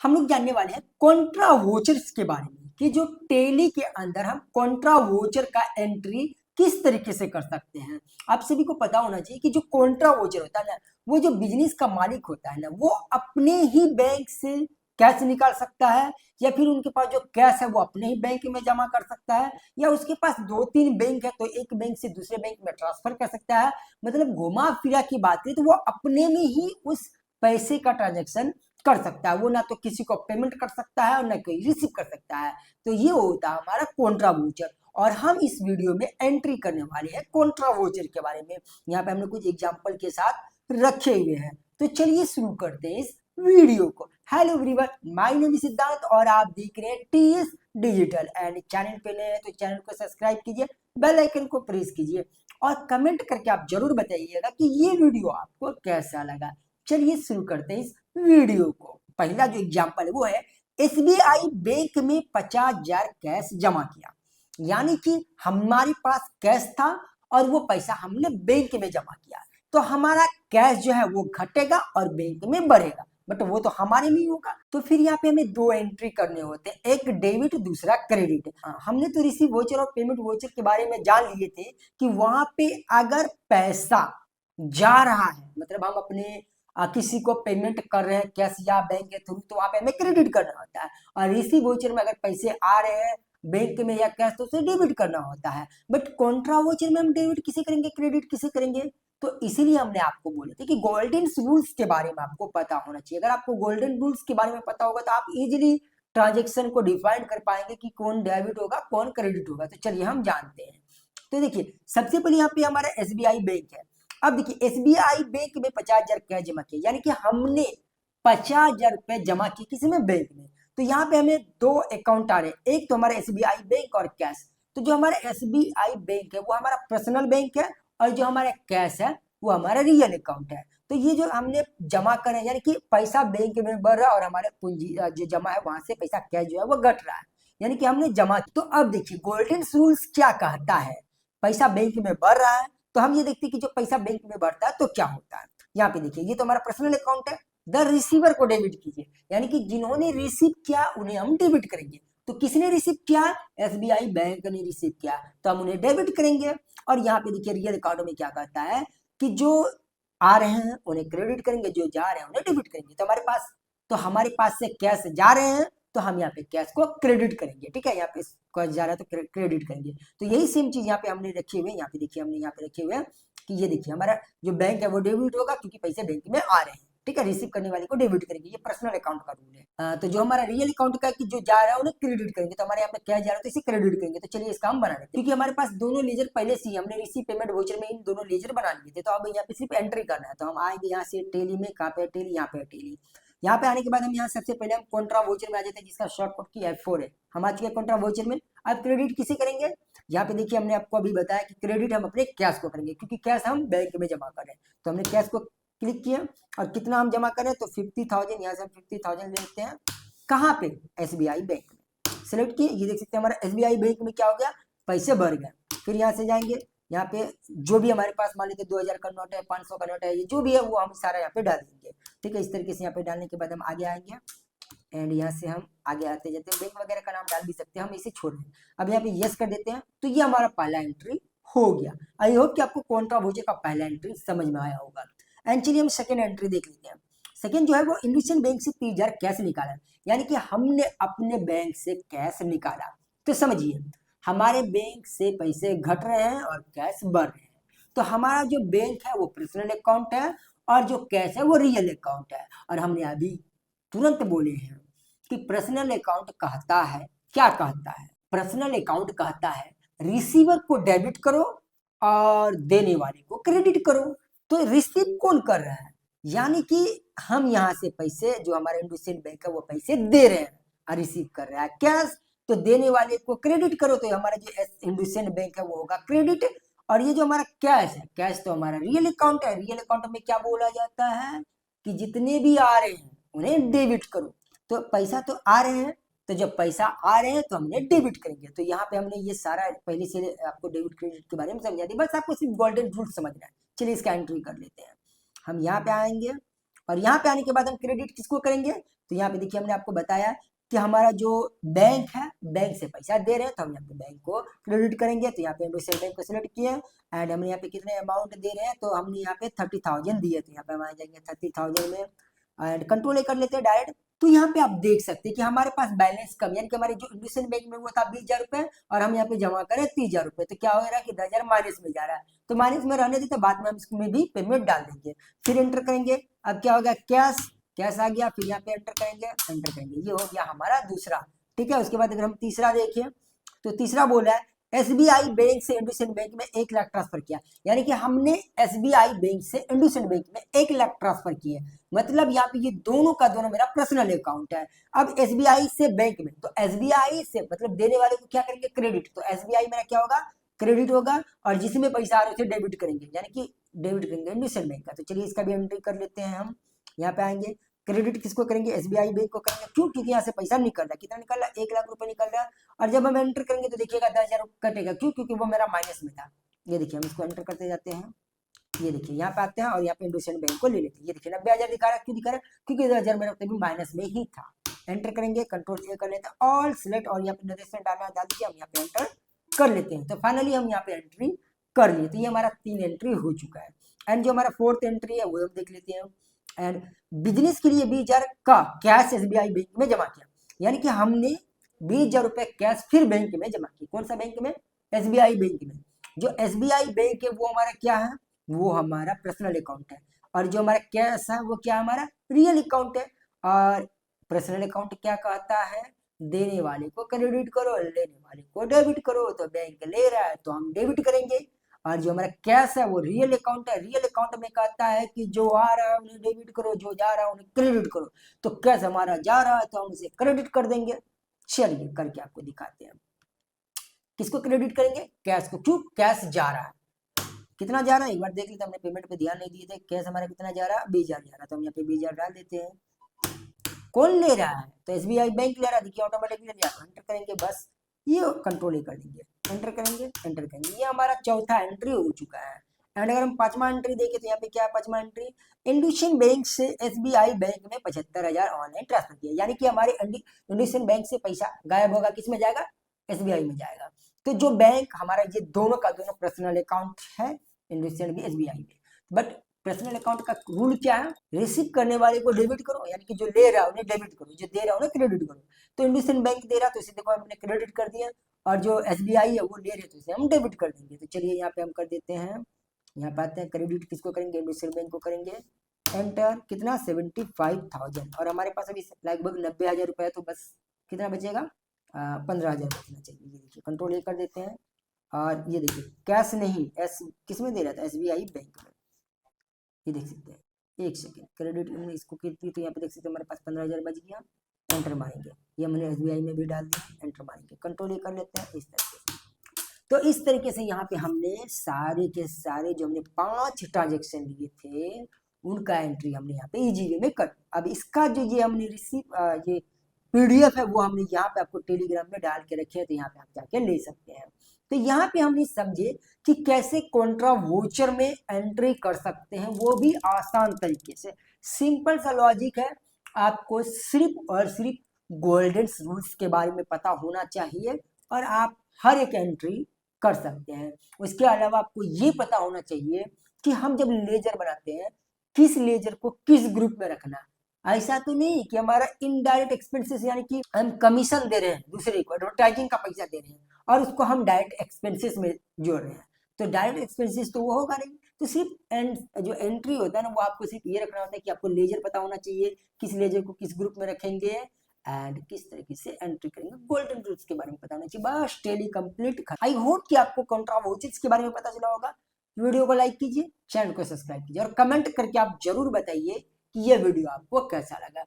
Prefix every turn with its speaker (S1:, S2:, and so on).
S1: हम लोग जानने वाले हैं कॉन्ट्रा वोचर्स के बारे में कि जो टेली के अंदर हम कॉन्ट्रा वोचर का एंट्री किस तरीके से कर सकते हैं। आप सभी को पता होना चाहिए कि जो कॉन्ट्रा वोचर होता है ना, वो जो बिजनेस का मालिक होता है ना, वो अपने ही बैंक से कैश निकाल सकता है, या फिर उनके पास जो कैश है वो अपने ही बैंक में जमा कर सकता है, या उसके पास दो तीन बैंक है तो एक बैंक से दूसरे बैंक में ट्रांसफर कर सकता है। मतलब घुमा फिरा की बात करें तो वो अपने में ही उस पैसे का ट्रांजेक्शन कर सकता है। वो ना तो किसी को पेमेंट कर सकता है और ना कोई रिसीव कर सकता है। तो ये होता है हमारा कॉन्ट्रा वोचर, और हम इस वीडियो में एंट्री करने वाले हैं कॉन्ट्रा वोचर के बारे में। यहाँ पे हमने कुछ एग्जांपल के साथ रखे हुए हैं, तो चलिए शुरू करते हैं इस वीडियो को। Hello everyone, my name is Siddharth और आप देख रहे हैं टीएस डिजिटल। एंड चैनल पे नए हैं तो चैनल को सब्सक्राइब कीजिए, बेल आइकन को प्रेस कीजिए और कमेंट करके आप जरूर बताइएगा कि ये वीडियो आपको कैसा लगा। चलिए शुरू करते हैं इस वीडियो को। पहला जो एग्जांपल है वो है एसबीआई बैंक में 50,000 कैश जमा किया। यानी कि हमारे पास कैश था और वो पैसा हमने बैंक में जमा किया, तो हमारा कैश जो है वो घटेगा और बैंक में बढ़ेगा, बट वो तो हमारे में ही होगा। तो फिर यहाँ पे हमें दो एंट्री करने होते हैं, एक डेबिट दूसरा क्रेडिट। हमने तो रिसीव वोचर और पेमेंट वोचर के बारे में जान लिए थे कि वहां पे अगर पैसा जा रहा है, मतलब हम अपने किसी को पेमेंट कर रहे हैं कैश या बैंक के थ्रू, तो वहां पे हमें क्रेडिट करना होता है। और रिसीव वोचर में अगर पैसे आ रहे हैं बैंक में या कैश, तो उसे डेबिट करना होता है। बट कॉन्ट्रा वोचर में हम डेबिट किसे करेंगे, क्रेडिट किसे करेंगे? तो इसीलिए हमने आपको बोले थे कि गोल्डन रूल्स के बारे में आपको पता होना चाहिए। अगर आपको गोल्डन रूल्स के बारे में पता होगा तो आप इजिली ट्रांजेक्शन को डिफाइन कर पाएंगे कि कौन डेबिट होगा कौन क्रेडिट होगा। तो चलिए हम जानते हैं। तो देखिए, सबसे पहले यहाँ पे हमारा एसबीआई बैंक है। अब देखिए, एसबीआई बैंक में 50,000 क्या जमा किया, यानी कि हमने 50,000 रुपए जमा किए किसी में, बैंक में। तो यहाँ पे हमें दो अकाउंट आ रहे हैं, एक तो हमारा एसबीआई बैंक और कैश। तो जो हमारा एसबीआई बैंक है वो हमारा पर्सनल बैंक है, और जो हमारा कैश है वो हमारा रियल अकाउंट है। तो ये जो हमने जमा करे, यानी कि पैसा बैंक में बढ़ रहा है और हमारे पूंजी जो जमा है वहां से पैसा कैश जो है वो घट रहा है, यानी कि हमने जमा। तो अब देखिए गोल्डन रूल्स क्या कहता है। पैसा बैंक में बढ़ रहा है तो हम ये देखते हैं कि जो पैसा बैंक में बढ़ता है तो क्या होता है। यहाँ पे देखिए, ये तो हमारा पर्सनल अकाउंट है, द रिसीवर को डेबिट कीजिए, यानी कि जिन्होंने रिसीव किया उन्हें हम डेबिट करेंगे। तो किसने रिसीव किया? एसबीआई बैंक ने रिसीव किया, तो हम उन्हें डेबिट करेंगे। और यहाँ पे देखिए रियल अकाउंट में क्या कहता है कि जो आ रहे हैं उन्हें क्रेडिट करेंगे, जो जा रहे हैं उन्हें डेबिट करेंगे। तो हमारे पास से कैश जा रहे हैं तो हम यहाँ पे कैश को क्रेडिट करेंगे, ठीक है। यहाँ पे कैश जा रहा है तो क्रेडिट करेंगे। तो यही सेम चीज यहाँ पे हमने रखे हुए, यहाँ पे देखिए हमने यहाँ पे रखे हुए हैं कि ये देखिए हमारा जो बैंक है वो डेबिट होगा क्योंकि पैसे बैंक में आ रहे हैं, ठीक है। रिसीव करने वाले को डेबिट करेंगे, ये पर्सनल अकाउंट का रूल है। तो जो हमारा रियल अकाउंट का कि जो जा रहा है उन्हें क्रेडिट करेंगे, तो हमारे यहाँ पे क्या जा रहा है तो इसे क्रेडिट करेंगे। तो चलिए इसका हम बना लेते हैं, क्योंकि हमारे पास दोनों लेजर पहले से ही हमने रिसीव पेमेंट वोचर में इन दोनों लेजर बना लिए थे। तो अब यहाँ पे सिर्फ एंट्री करना है। तो हम आएंगे यहाँ से टेली में, कहाँ पे टेली, यहाँ पे टेली। यहाँ पे आने के बाद हम यहाँ सबसे पहले हम कॉन्ट्रा वोचर में आ जाते हैं, जिसका शॉर्टकट की F4 है। हम आ चुके हैं कॉन्ट्रा वोचर में। अब क्रेडिट किसे करेंगे? यहाँ पे देखिए हमने आपको अभी बताया कि क्रेडिट हम अपने कैश को करेंगे, क्योंकि कैश हम बैंक में जमा कर रहे हैं। तो हमने कैश को क्लिक किया और कितना हम जमा करें तो 50,000, यहाँ से हम 50,000 लेते हैं। कहाँ पे? एसबीआई बैंक में सिलेक्ट किए। ये देख सकते हैं हमारा एसबीआई बैंक में क्या हो गया, पैसे बढ़ गए। फिर यहाँ से जाएंगे, यहाँ पे जो भी हमारे पास मान लीजिए 2,000 का नोट है, 500 का नोट है, ये जो भी है वो हम सारा यहाँ पे डाल देंगे, ठीक है। इस तरीके से यहाँ पे डालने के बाद हम आगे आएंगे एंड यहाँ से हम आगे आते जाते हैं। बैंक वगैरह का नाम डाल भी सकते हैं, हम इसे छोड़ दें। अब यहाँ पे यस कर देते हैं। तो ये हमारा पहला एंट्री हो गया। आई होप कि आपको कॉन्ट्रा वोचर का पहला एंट्री समझ में आया होगा। एंड चलिए हम सेकेंड एंट्री देख लेते हैं। सेकेंड जो है वो इंडसइंड बैंक से 30,000 कैश निकाला, यानी कि हमने अपने बैंक से कैश निकाला। तो समझिए हमारे बैंक से पैसे घट रहे हैं और कैश बढ़ रहे हैं। तो हमारा जो बैंक है वो पर्सनल अकाउंट है और जो कैश है वो रियल अकाउंट है। और हमने अभी तुरंत बोले हैं कि पर्सनल अकाउंट कहता है, क्या कहता है? पर्सनल अकाउंट कहता है रिसीवर को डेबिट करो और देने वाले को क्रेडिट करो। तो रिसीव कौन कर रहा है? यानी कि हम यहाँ से पैसे, जो हमारा इंडसइंड बैंक है वो पैसे दे रहे हैं और रिसीव कर रहा है कैश। तो देने वाले को क्रेडिट करो, तो हमारा जो इंडसइंड बैंक है वो होगा क्रेडिट। और ये जो हमारा कैश है, कैश तो हमारा रियल अकाउंट है। रियल अकाउंट में क्या बोला जाता है कि जितने भी आ रहे हैं उन्हें डेबिट करो। तो पैसा तो आ रहे हैं, तो जब पैसा आ रहे हैं तो हमने डेबिट करेंगे। तो यहाँ पे हमने ये सारा पहले से आपको डेबिट क्रेडिट के बारे में समझा दिया, बस आपको सिर्फ गोल्डन रूल समझना है। चलिए इसका एंट्री कर लेते हैं। हम यहाँ पे आएंगे और यहाँ पे आने के बाद हम क्रेडिट किसको करेंगे, तो यहाँ पे देखिए हमने आपको बताया कि हमारा जो बैंक है, बैंक से पैसा दे रहे हैं तो हम यहाँ पे बैंक को क्रेडिट करेंगे। तो यहाँ पे इंडसइंड बैंक को सिलेक्ट किए एंड हमने यहाँ पे कितने अमाउंट दे रहे हैं, तो हमने यहाँ पे 30,000 दिए, तो यहाँ पे हम आ जाएंगे 30,000 में एंड कंट्रोल कर लेते हैं डायरेक्ट। तो यहाँ पे आप देख सकते हैं कि हमारे पास बैलेंस कम, यानी कि हमारे जो इंडसइंड बैंक में वो था 20,000 रुपए और हम यहाँ पे जमा करें 30,000 रुपए, तो क्या हो रहा है कि 10,000 माइनस में जा रहा है। तो माइनस में रहने देते, बाद में हम इसमें भी पेमेंट डाल देंगे। फिर एंटर करेंगे, अब क्या होगा, कैश, कैश आ गया, फिर यहाँ पे एंटर करेंगे, ये हो गया हमारा दूसरा। ठीक है, उसके बाद अगर हम तीसरा देखिए, तो तीसरा बोला है एसबीआई बैंक से इंडसइंड बैंक में 1 लाख ट्रांसफर किया, यानी कि हमने एसबीआई बैंक से इंडसइंड बैंक में 1 लाख ट्रांसफर किए, मतलब यहाँ पे ये दोनों का दोनों मेरा पर्सनल अकाउंट है। अब एसबीआई से बैंक में, तो एसबीआई से मतलब देने वाले को क्या करेंगे, क्रेडिट, तो एसबीआई मेरा क्या होगा, क्रेडिट होगा, और जिसमें पैसा आ रहे थे डेबिट करेंगे, यानी कि डेबिट करेंगे इंडसइंड बैंक का। तो चलिए इसका भी एंट्री कर लेते हैं हम, यहाँ पे आएंगे, क्रेडिट किसको करेंगे, एसबीआई बैंक को करेंगे, क्यों, क्योंकि यहाँ से पैसा निकल रहा है, कितना निकल रहा है, 1 लाख रुपए निकल रहा है। और जब हम एंटर करेंगे तो देखिएगा 10,000 कटेगा, क्यों, क्योंकि वो मेरा माइनस में था। ये देखिए हम इसको एंटर करते जाते हैं, ये देखिए यहाँ पे आते हैं और यहाँ पे इंडसइंड बैंक को ले लेते हैं। ये देखिए 90,000 दिखा रहा है, क्यों दिखा रहा है, क्योंकि 10,000 मेरा तभी माइनस में ही था। एंटर करेंगे, कंट्रोल ए कर लेते हैं, ऑल सिलेक्ट, और यहाँ पे निर्देशन डालना डाल दीजिए, हम यहाँ पे एंटर कर लेते हैं। तो फाइनली हम यहाँ पे एंट्री कर लिए, तो ये हमारा 3 एंट्री हो चुका है। एंड जो हमारा 4th एंट्री है वो हम देख लेते हैं। एंड बिजनेस के लिए 20,000 का कैश एसबीआई बैंक में जमा किया, यानी कि हमने 20,000 रुपए कैश फिर बैंक में जमा किए, कौन सा बैंक में, एसबीआई बैंक में। जो एसबीआई बैंक है वो हमारा क्या है, वो हमारा पर्सनल अकाउंट है, और जो हमारा कैश है वो क्या हमारा रियल अकाउंट है। और पर्सनल अकाउंट क्या कहता है, देने वाले को क्रेडिट करो, लेने वाले को डेबिट करो, तो बैंक ले रहा है तो हम डेबिट करेंगे। और जो हमारा कैश है वो रियल अकाउंट है, रियल अकाउंट में कहता है कि जो आ रहा है उन्हें डेबिट करो, जो जा रहा है उन्हें क्रेडिट करो, तो कैश हमारा जा रहा है तो हम उसे क्रेडिट कर देंगे। चलिए करके आपको दिखाते हैं, किसको क्रेडिट करेंगे, कैश को, क्यों, कैश जा रहा है, कितना जा रहा है एक बार देख लेते, हमने पेमेंट पे ध्यान नहीं दिए थे, कैश हमारा कितना जा रहा है, 20,000 जा रहा है, तो हम यहाँ पे 20,000 डाल देते हैं। कौन ले रहा है, तो एसबीआई बैंक ले रहा है, देखिए ऑटोमेटिक ले लिया, एंटर करेंगे, बस ये कंट्रोल ही कर देंगे, एंटर करेंगे, एंटर करेंगे, ये हमारा चौथा एंट्री हो चुका है। एंड अगर हम 5वां एंट्री देखें तो यहाँ पे क्या है, 5वां एंट्री, इंडसइंड बैंक से एसबीआई बैंक में 75,000 ऑनलाइन ट्रांसफर किया, यानी कि हमारे इंडसइंड बैंक से पैसा गायब होगा, किस में जाएगा, एसबीआई में जाएगा। तो जो बैंक हमारा, ये दोनों का दोनों पर्सनल अकाउंट है, इंडसइंड भी एसबीआई में, बट पर्सनल अकाउंट का रूल क्या है, रिसीव करने वाले को डेबिट करो, यानी कि जो ले रहा है उन्हें डेबिट करो, जो दे रहा है उन्हें क्रेडिट करो। तो इंडसइंड बैंक दे रहा है तो इसे देखो हमने क्रेडिट कर दिया, और जो एसबीआई है वो ले रहे तो इसे हम डेबिट कर देंगे। तो चलिए यहाँ पे हम कर देते हैं, यहाँ पे आते हैं, क्रेडिट किसको करेंगे, इंडसइंड बैंक को करेंगे, एंटर, कितना 75,000, और हमारे पास अभी लगभग 90,000 रुपए है, तो बस कितना बचेगा, 15,000 बचना चाहिए। ये देखिए कंट्रोल ए कर देते हैं, और ये देखिए कैश नहीं, एस किस में दे रहा था, एसबीआई बैंक में, ये देख सकते हैं, एक सेकेंड, क्रेडिट हमने इसको की, तो यहाँ पे देख सकते हैं हमारे पास 15,000 बच गया, एंटर मारेंगे, ये हमने एसबीआई में भी डाल दिया, एंटर मारेंगे, कंट्रोल ये कर लेते हैं इस तरीके से। तो इस तरीके से यहाँ पे हमने सारे के सारे जो हमने 5 ट्रांजेक्शन लिए थे उनका एंट्री हमने यहाँ पे इजी वे में कर। अब इसका जो ये हमने ये पीडीएफ है वो हमने यहाँ पे आपको टेलीग्राम में डाल के रखे हैं, तो यहाँ पे आप जाके ले सकते हैं। तो यहाँ पे हमने समझे कि कैसे कॉन्ट्रा वोचर में एंट्री कर सकते हैं, वो भी आसान तरीके से, सिंपल सा लॉजिक है, आपको सिर्फ और सिर्फ गोल्डन रूल्स के बारे में पता होना चाहिए और आप हर एक एंट्री कर सकते हैं। उसके अलावा आपको ये पता होना चाहिए कि हम जब लेजर बनाते हैं किस लेजर को किस ग्रुप में रखना। ऐसा तो नहीं कि हमारा इनडायरेक्ट एक्सपेंसेस, यानी कि हम कमीशन दे रहे हैं दूसरे को, एडवर्टाइजिंग का पैसा दे रहे हैं और उसको हम डायरेक्ट एक्सपेंसेस में जोड़ रहे हैं, तो डायरेक्ट एक्सपेंसेस तो वो होगा नहीं। तो सिर्फ जो एंट्री होता है ना, वो आपको सिर्फ ये रखना होता है कि आपको लेजर पता होना चाहिए, किस लेजर को किस ग्रुप में रखेंगे एंड किस तरीके से एंट्री करेंगे, गोल्डन रूल्स के बारे में पता होना चाहिए, बस टेली कंप्लीट। आई होप कि आपको कॉन्ट्रा वोचर्स के बारे में पता चला होगा। वीडियो को लाइक कीजिए, चैनल को सब्सक्राइब कीजिए और कमेंट करके आप जरूर बताइए कि ये वीडियो आपको कैसा लगा।